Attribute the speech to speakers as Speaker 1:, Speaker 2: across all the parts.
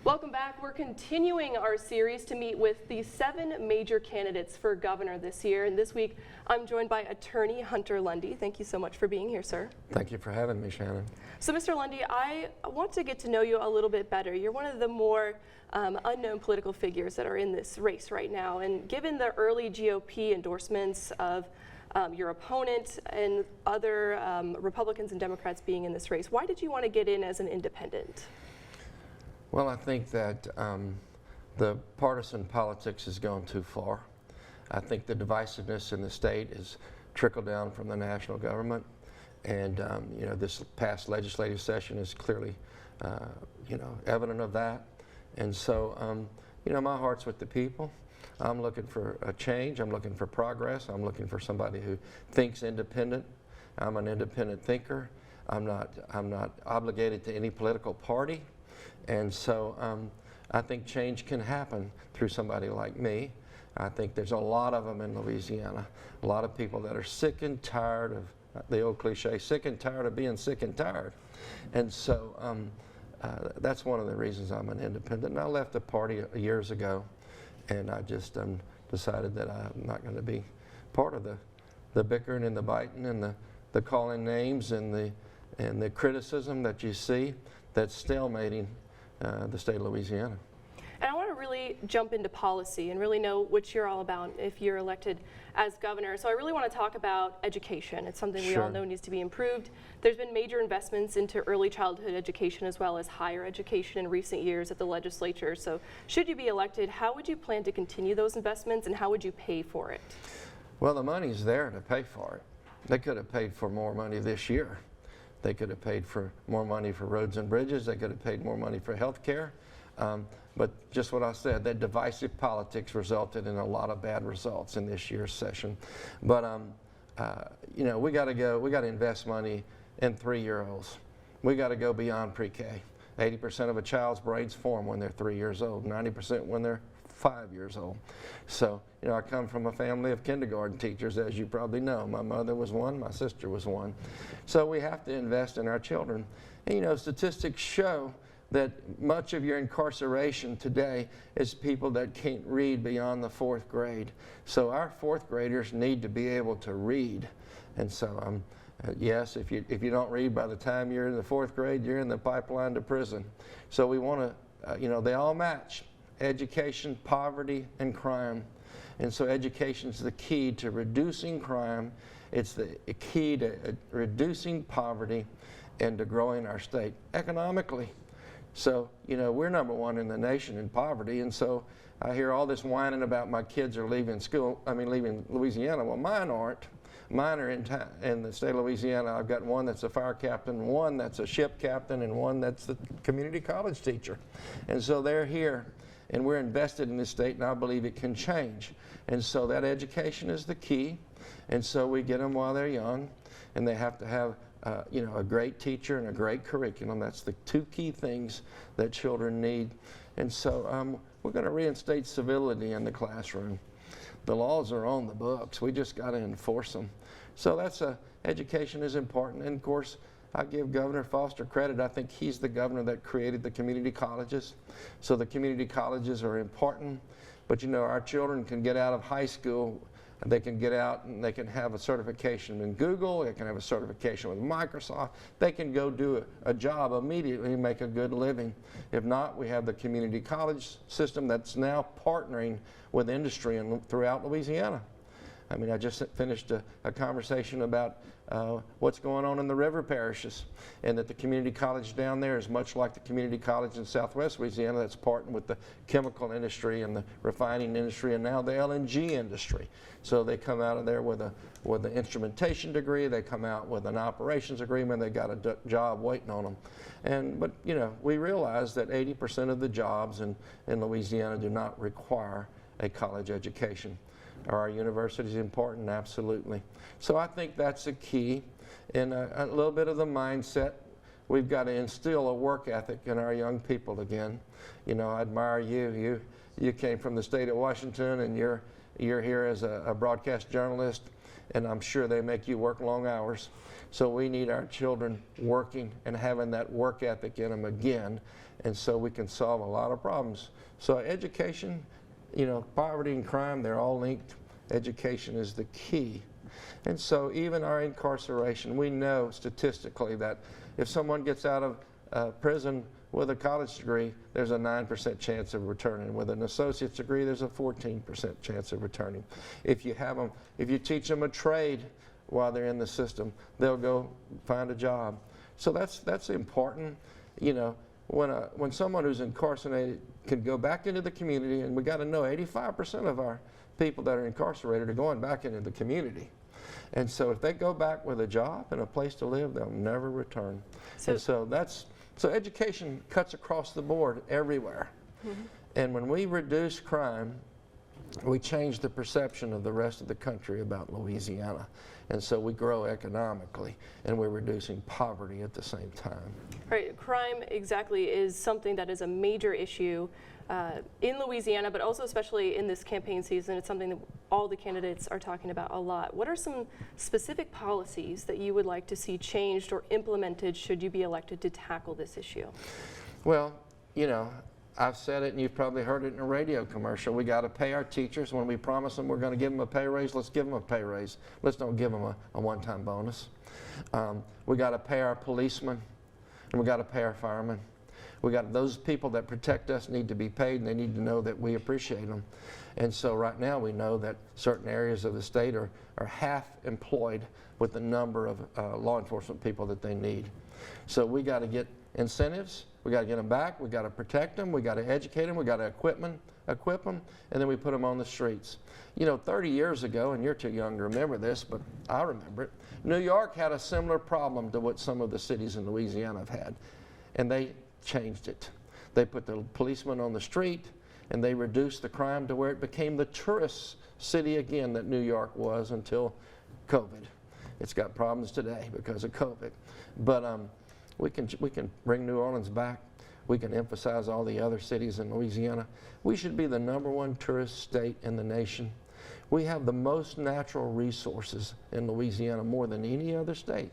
Speaker 1: Welcome back. We're continuing our series to meet with the 7 major candidates for governor this year. And this week, I'm joined by Attorney Hunter Lundy. Thank you so much for being here, sir.
Speaker 2: Thank you for having me, Shannon.
Speaker 1: So, Mr. Lundy, I want to get to know you a little bit better. You're one of the more unknown political figures that are in this race right now. And given the early GOP endorsements of your opponent and other Republicans and Democrats being in this race, why did you want to get in as an independent?
Speaker 2: Well, I think that the partisan politics has gone too far. I think the divisiveness in the state has trickled down from the national government, and you know, this past legislative session is clearly you know, evident of that. And so you know, my heart's with the people. I'm looking for a change. I'm looking for progress. I'm looking for somebody who thinks independent. I'm an independent thinker. I'm not obligated to any political party. And so I think change can happen through somebody like me. I think there's a lot of them in Louisiana, a lot of people that are sick and tired of the old cliche, sick and tired of being sick and tired. And so that's one of the reasons I'm an independent. And I left the party years ago, and I just decided that I'm not going to be part of the bickering and the biting and the calling names and the criticism that you see that's stalemating the state of Louisiana.
Speaker 1: And I want to really jump into policy and really know what you're all about if you're elected as governor. So I really want to talk about education. It's something we all know needs to be improved. There's been major investments into early childhood education as well as higher education in recent years at the legislature. So should you be elected, how would you plan to continue those investments and how would you pay for it?
Speaker 2: Well, the money's there to pay for it. They could have paid for more money this year. They could have paid for more money for roads and bridges. They could have paid more money for health care. But just what I said, that divisive politics resulted in a lot of bad results in this year's session. But you know, we got to invest money in 3-year-olds. We got to go beyond pre-K. 80% of a child's brains form when they're 3 years old, 90% when they're 5 years old. So, you know, I come from a family of kindergarten teachers, as you probably know. My mother was one, my sister was one. So we have to invest in our children. And, you know, statistics show that much of your incarceration today is people that can't read beyond the 4th grade. So our 4th graders need to be able to read. And so, yes, if you don't read by the time you're in the 4th grade, you're in the pipeline to prison. So we want to, you know, they all match. Education, poverty, and crime. And so education is the key to reducing crime. It's the key to reducing poverty and to growing our state economically. So, you know, we're #1 in the nation in poverty, and so I hear all this whining about my kids are leaving school, leaving Louisiana. Well, mine aren't. Mine are in the state of Louisiana. I've got one that's a fire captain, one that's a ship captain, and one that's the community college teacher. And so they're here. And we're invested in this state, and I believe it can change. And so that education is the key. And so we get them while they're young, and they have to have you know, a great teacher and a great curriculum. That's the 2 key things that children need. And so we're going to reinstate civility in the classroom. The laws are on the books. We just got to enforce them. So that's education is important. And of course, I give Governor Foster credit. I think he's the governor that created the community colleges. So the community colleges are important. But you know, our children can get out of high school, they can get out and they can have a certification in Google, they can have a certification with Microsoft, they can go do a job immediately and make a good living. If not, we have the community college system that's now partnering with industry throughout Louisiana. I mean, I just finished a conversation about what's going on in the river parishes, and that the community college down there is much like the community college in Southwest Louisiana that's partnering with the chemical industry and the refining industry and now the LNG industry. So they come out of there with an instrumentation degree, they come out with an operations agreement, they got a job waiting on them. But you know, we realize that 80% of the jobs in Louisiana do not require a college education. Are our universities important? Absolutely. So I think that's a key. And a little bit of the mindset. We've got to instill a work ethic in our young people again. You know, I admire you. You came from the state of Washington, and you're here as a broadcast journalist, and I'm sure they make you work long hours. So we need our children working and having that work ethic in them again. and so we can solve a lot of problems. So education, you know, poverty and crime, they're all linked. Education is the key. And so even our incarceration, we know statistically that if someone gets out of prison with a college degree, there's a 9% chance of returning. With an associate's degree, there's a 14% chance of returning. If you teach them a trade while they're in the system, they'll go find a job. So that's important. You know, when someone who's incarcerated can go back into the community, and we got to know 85% of our people that are incarcerated are going back into the community. And so if they go back with a job and a place to live, they'll never return. So education cuts across the board everywhere. Mm-hmm. And when we reduce crime, we change the perception of the rest of the country about Louisiana. And so we grow economically, and we're reducing poverty at the same time.
Speaker 1: Right, crime exactly is something that is a major issue in Louisiana, but also especially in this campaign season. It's something that all the candidates are talking about a lot. What are some specific policies that you would like to see changed or implemented should you be elected to tackle this issue?
Speaker 2: Well, you know, I've said it, and you've probably heard it in a radio commercial. We got to pay our teachers. When we promise them we're going to give them a pay raise, let's give them a pay raise. Let's don't give them a one-time bonus. We got to pay our policemen, and we got to pay our firemen. We got those people that protect us need to be paid, and they need to know that we appreciate them. And so right now we know that certain areas of the state are half employed with the number of law enforcement people that they need. So we got to get incentives. We got to get them back. We got to protect them. We got to educate them. We got to equip them, and then we put them on the streets. You know, 30 years ago, and you're too young to remember this, but I remember it. New York had a similar problem to what some of the cities in Louisiana have had, and they changed it. They put the policemen on the street, and they reduced the crime to where it became the tourist city again that New York was until COVID. It's got problems today because of COVID, but we can bring New Orleans back. We can emphasize all the other cities in Louisiana. We should be the #1 tourist state in the nation. We have the most natural resources in Louisiana, more than any other state.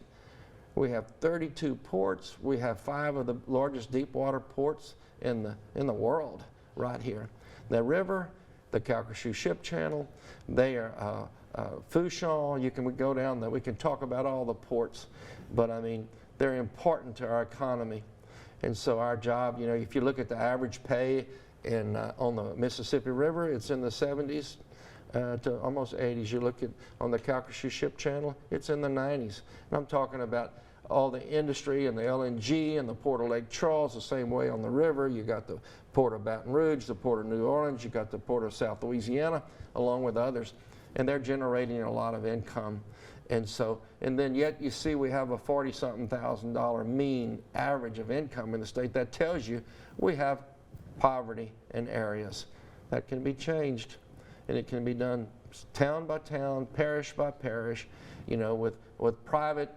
Speaker 2: We have 32 ports. We have 5 of the largest deep water ports in the world right here. The river, the Calcasieu Ship Channel, they are Fouchon. We go down there. We can talk about all the ports, but I mean, they're important to our economy. And so our job, you know, if you look at the average pay on the Mississippi River, it's in the 70s to almost 80s. You look at on the Calcasieu Ship Channel, it's in the 90s. And I'm talking about all the industry and the LNG and the Port of Lake Charles, the same way on the river. You got the Port of Baton Rouge, the Port of New Orleans, you got the Port of South Louisiana, along with others. And they're generating a lot of income. And then yet you see we have a $40-something thousand mean average of income in the state. That tells you we have poverty in areas. That can be changed, and it can be done town by town, parish by parish, you know, with private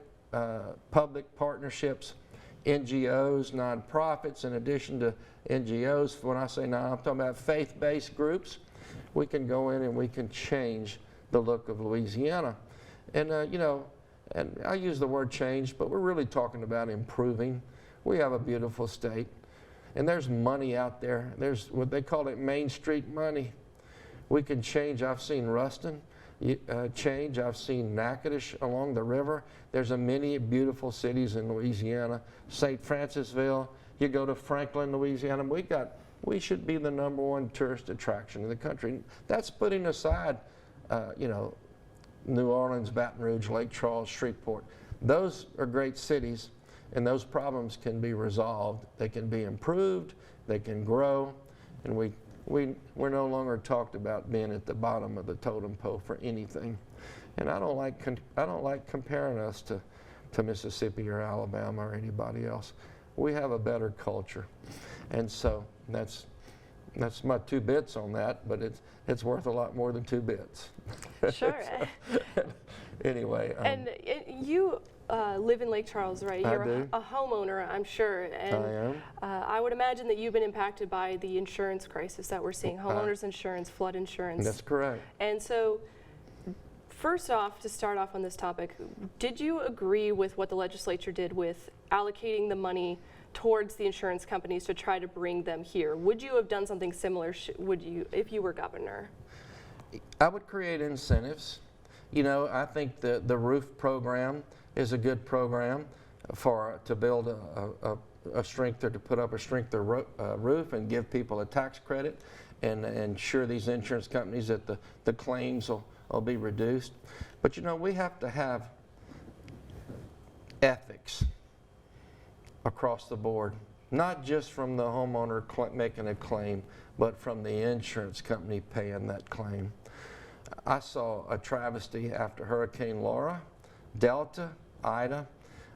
Speaker 2: public partnerships, NGOs, nonprofits, in addition to NGOs. When I say non, I'm talking about faith-based groups. We can go in and we can change the look of Louisiana. And, you know, and I use the word change, but we're really talking about improving. We have a beautiful state, and there's money out there. There's what they call it Main Street money. We can change. I've seen Ruston change. I've seen Natchitoches along the river. There's many beautiful cities in Louisiana. St. Francisville. You go to Franklin, Louisiana. We should be the #1 tourist attraction in the country. That's putting aside, you know, New Orleans, Baton Rouge, Lake Charles, Shreveport. Those are great cities, and those problems can be resolved. They can be improved. They can grow, and we're no longer talked about being at the bottom of the totem pole for anything. And I don't like comparing us to Mississippi or Alabama or anybody else. We have a better culture, and so that's my 2 bits on that, but it's worth a lot more than 2 bits.
Speaker 1: Sure.
Speaker 2: Anyway.
Speaker 1: And you live in Lake Charles, right? You're
Speaker 2: I do.
Speaker 1: a homeowner, I'm sure. And
Speaker 2: I am.
Speaker 1: I would imagine that you've been impacted by the insurance crisis that we're seeing, homeowners insurance, flood insurance.
Speaker 2: That's correct.
Speaker 1: And so, first off, to start off on this topic, did you agree with what the legislature did with allocating the money towards the insurance companies to try to bring them here. Would you have done something similar if you were governor?
Speaker 2: I would create incentives. You know, I think the roof program is a good program to build a strength, or to put up a strength roof and give people a tax credit, and ensure these insurance companies that the claims will be reduced. But you know, we have to have ethics across the board, not just from the homeowner making a claim, but from the insurance company paying that claim. I saw a travesty after Hurricane Laura, Delta, Ida.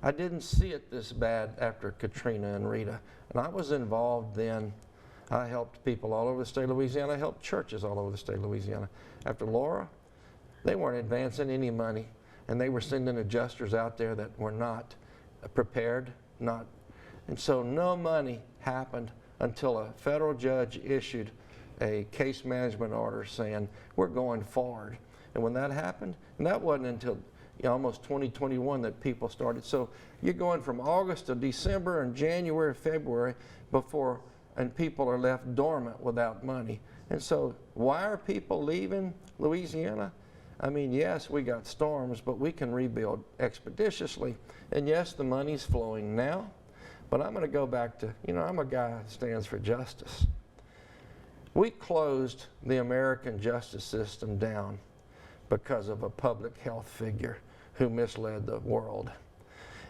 Speaker 2: I didn't see it this bad after Katrina and Rita, and I was involved then. I helped people all over the state of Louisiana. I helped churches all over the state of Louisiana. After Laura, they weren't advancing any money, and they were sending adjusters out there that were not prepared, and so no money happened until a federal judge issued a case management order saying, we're going forward. And when that happened, and that wasn't until almost 2021 that people started. So you're going from August to December and January, February and people are left dormant without money. And so why are people leaving Louisiana? I mean, yes, we got storms, but we can rebuild expeditiously. And yes, the money's flowing now, but I'm going to go back to, I'm a guy that stands for justice. We closed the American justice system down because of a public health figure who misled the world.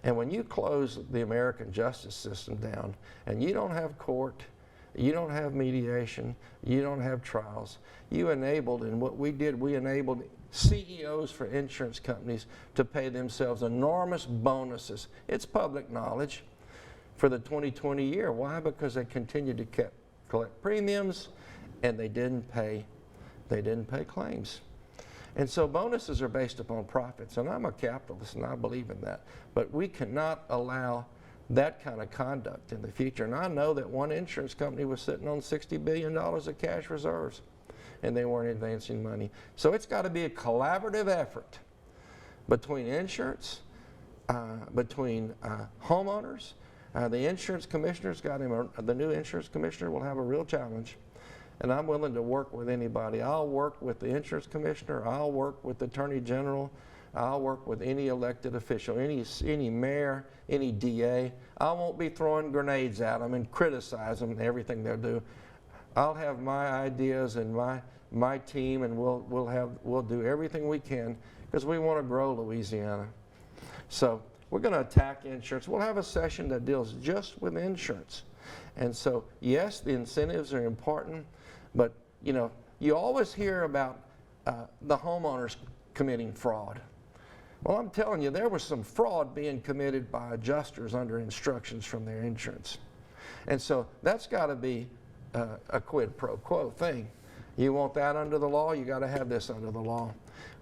Speaker 2: And when you close the American justice system down and you don't have court, you don't have mediation, you don't have trials, you enabled, and what we did, we enabled CEOs for insurance companies to pay themselves enormous bonuses. It's public knowledge for the 2020 year. Why? Because they continued to collect premiums and they didn't pay claims. And so bonuses are based upon profits, and I'm a capitalist and I believe in that. But we cannot allow that kind of conduct in the future. And I know that one insurance company was sitting on $60 billion of cash reserves, and they weren't advancing money. So it's got to be a collaborative effort between insurance, between homeowners. The insurance commissioner's got him, the new insurance commissioner will have a real challenge. And I'm willing to work with anybody. I'll work with the insurance commissioner, I'll work with the attorney general, I'll work with any elected official, any mayor, any DA. I won't be throwing grenades at them and criticize them and everything they'll do. I'll have my ideas and my team, and we'll do everything we can because we want to grow Louisiana. So we're going to attack insurance. We'll have a session that deals just with insurance. And so, yes, the incentives are important, but you always hear about the homeowners committing fraud. Well, I'm telling you, there was some fraud being committed by adjusters under instructions from their insurance. And so that's got to be a quid pro quo thing. You want that under the law, you got to have this under the law.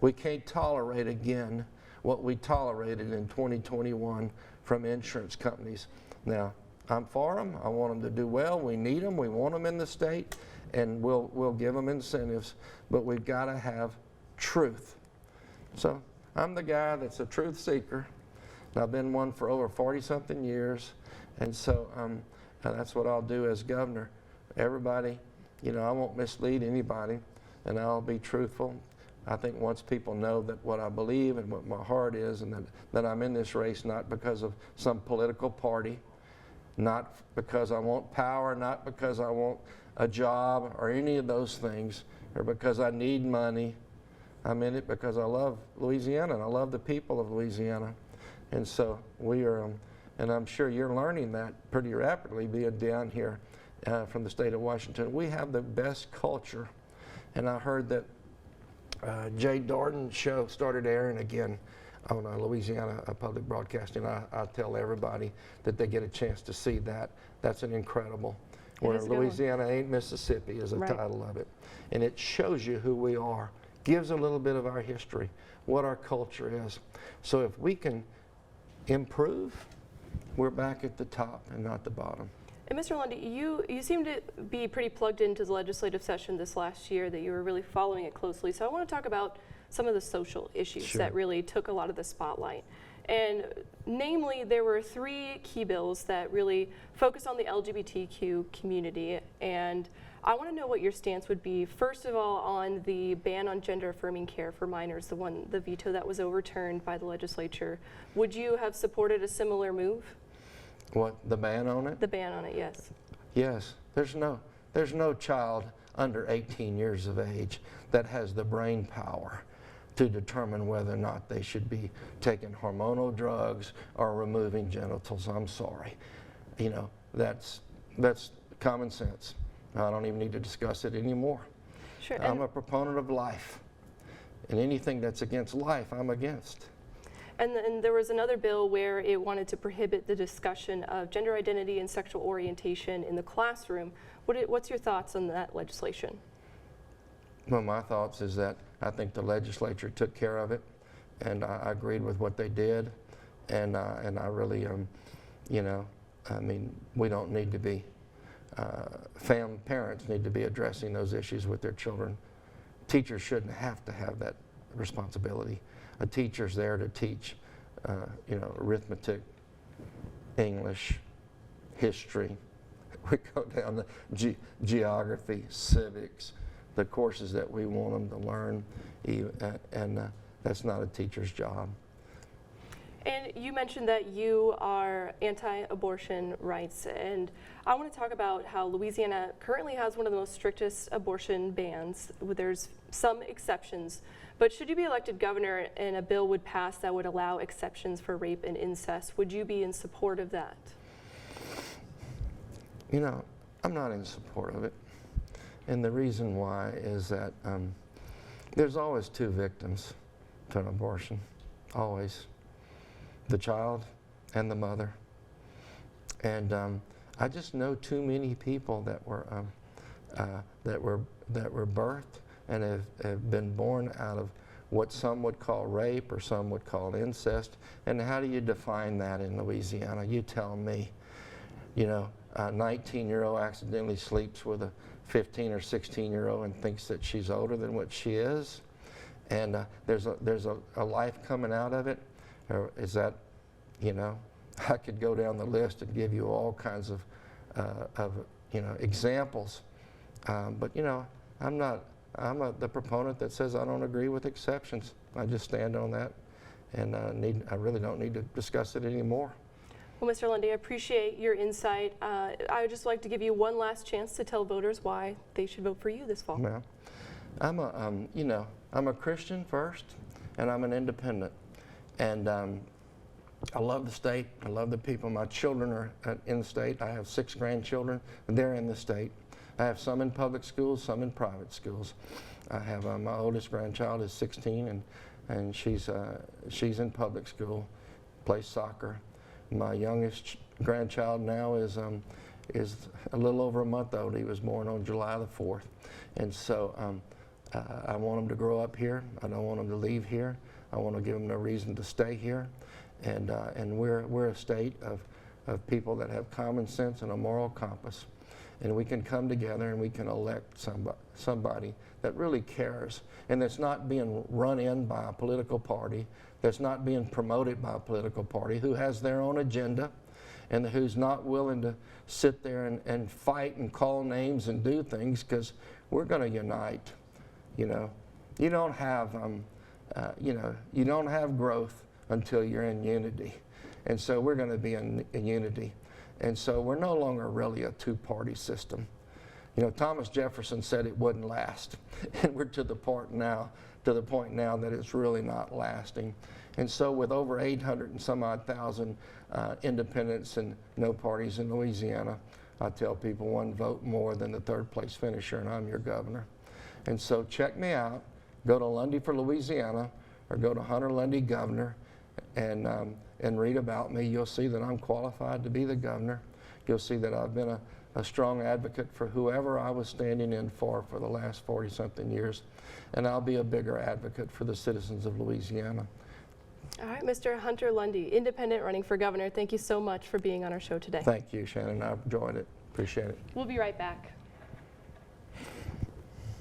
Speaker 2: We can't tolerate again what we tolerated in 2021 from insurance companies. Now, I'm for them. I want them to do well. We need them. We want them in the state, and we'll give them incentives. But we've got to have truth. So I'm the guy that's a truth seeker. I've been one for over 40-something years, and so that's what I'll do as governor. Everybody, I won't mislead anybody, and I'll be truthful. I think once people know that what I believe and what my heart is, and that I'm in this race not because of some political party, not because I want power, not because I want a job or any of those things, or because I need money. I'm in it because I love Louisiana and I love the people of Louisiana. And so we are, and I'm sure you're learning that pretty rapidly being down here from the state of Washington. We have the best culture. And I heard that Jay Dordan's show started airing again on Louisiana Public Broadcasting. I tell everybody that they get a chance to see that. That's an incredible. Where Louisiana Ain't Mississippi is the title of it. And it shows you who we are, gives a little bit of our history, what our culture is. So if we can improve, we're back at the top and not the bottom.
Speaker 1: And Mr. Lundy, you seem to be pretty plugged into the legislative session this last year, that you were really following it closely. So I want to talk about some of the social issues that really took a lot of the spotlight. And namely, there were 3 key bills that really focus on the LGBTQ community. And I want to know what your stance would be, first of all, on the ban on gender-affirming care for minors, the veto that was overturned by the legislature. Would you have supported a similar move?
Speaker 2: What, the ban on it?
Speaker 1: The ban on it, yes.
Speaker 2: Yes. There's no child under 18 years of age that has the brain power to determine whether or not they should be taking hormonal drugs or removing genitals. I'm sorry. You know, that's common sense. I don't even need to discuss it anymore.
Speaker 1: Sure.
Speaker 2: I'm a proponent of life, and anything that's against life, I'm against.
Speaker 1: And there was another bill where it wanted to prohibit the discussion of gender identity and sexual orientation in the classroom. What's your thoughts on that legislation?
Speaker 2: Well, my thoughts is that I think the legislature took care of it, and I agreed with what they did, and I really, you know, I mean, we don't need to be, parents need to be addressing those issues with their children. Teachers shouldn't have to have that responsibility. A teacher's there to teach, you know, arithmetic, English, history. We go down the geography, civics, the courses that we want them to learn, and that's not a teacher's job.
Speaker 1: And you mentioned that you are anti-abortion rights, and I want to talk about how Louisiana currently has one of the most strictest abortion bans. There's some exceptions, but should you be elected governor and a bill would pass that would allow exceptions for rape and incest, would you be in support of that?
Speaker 2: You know, I'm not in support of it. And the reason why is that there's always 2 victims to an abortion, always. The child and the mother. And I just know too many people that were birthed and have been born out of what some would call rape or some would call incest. And how do you define that in Louisiana? You tell me. You know, a 19-year-old accidentally sleeps with a 15 or 16-year-old and thinks that she's older than what she is, and there's a life coming out of it. Or is that, you know, I could go down the list and give you all kinds of you know, examples, but you know, I'm the proponent that says I don't agree with exceptions. I just stand on that, and I really don't need to discuss it anymore.
Speaker 1: Well, Mr. Lundy, I appreciate your insight. I would just like to give you one last chance to tell voters why they should vote for you this fall.
Speaker 2: Well, I'm a, you know, I'm a Christian first, and I'm an independent, and I love the state. I love the people. My children are in the state. I have 6 grandchildren, and they're in the state. I have some in public schools, some in private schools. I have my oldest grandchild is 16, and she's in public school, plays soccer. My youngest grandchild now is a little over a month old. He was born on July the 4th. And so I want him to grow up here. I don't want him to leave here. I want to give him a reason to stay here. And we're a state of people that have common sense and a moral compass. And we can come together and we can elect somebody that really cares and that's not being run in by a political party, that's not being promoted by a political party, who has their own agenda and who's not willing to sit there and fight and call names and do things, because we're going to unite. You know, you don't have you don't have growth until you're in unity, and so we're going to be in unity. And so we're no longer really a 2-party system. You know, Thomas Jefferson said it wouldn't last, and we're to the point now that it's really not lasting. And so with over 800 and some odd thousand independents and no parties in Louisiana, I tell people 1 vote more than the 3rd place finisher, and I'm your governor. And so check me out. Go to Lundy for Louisiana, or go to Hunter Lundy Governor, and read about me. You'll see that I'm qualified to be the governor. You'll see that I've been a strong advocate for whoever I was standing in for the last 40-something years, and I'll be a bigger advocate for the citizens of Louisiana.
Speaker 1: All right, Mr. Hunter Lundy, independent running for governor, thank you so much for being on our show today.
Speaker 2: Thank you, Shannon. I enjoyed it. Appreciate it.
Speaker 1: We'll be right back.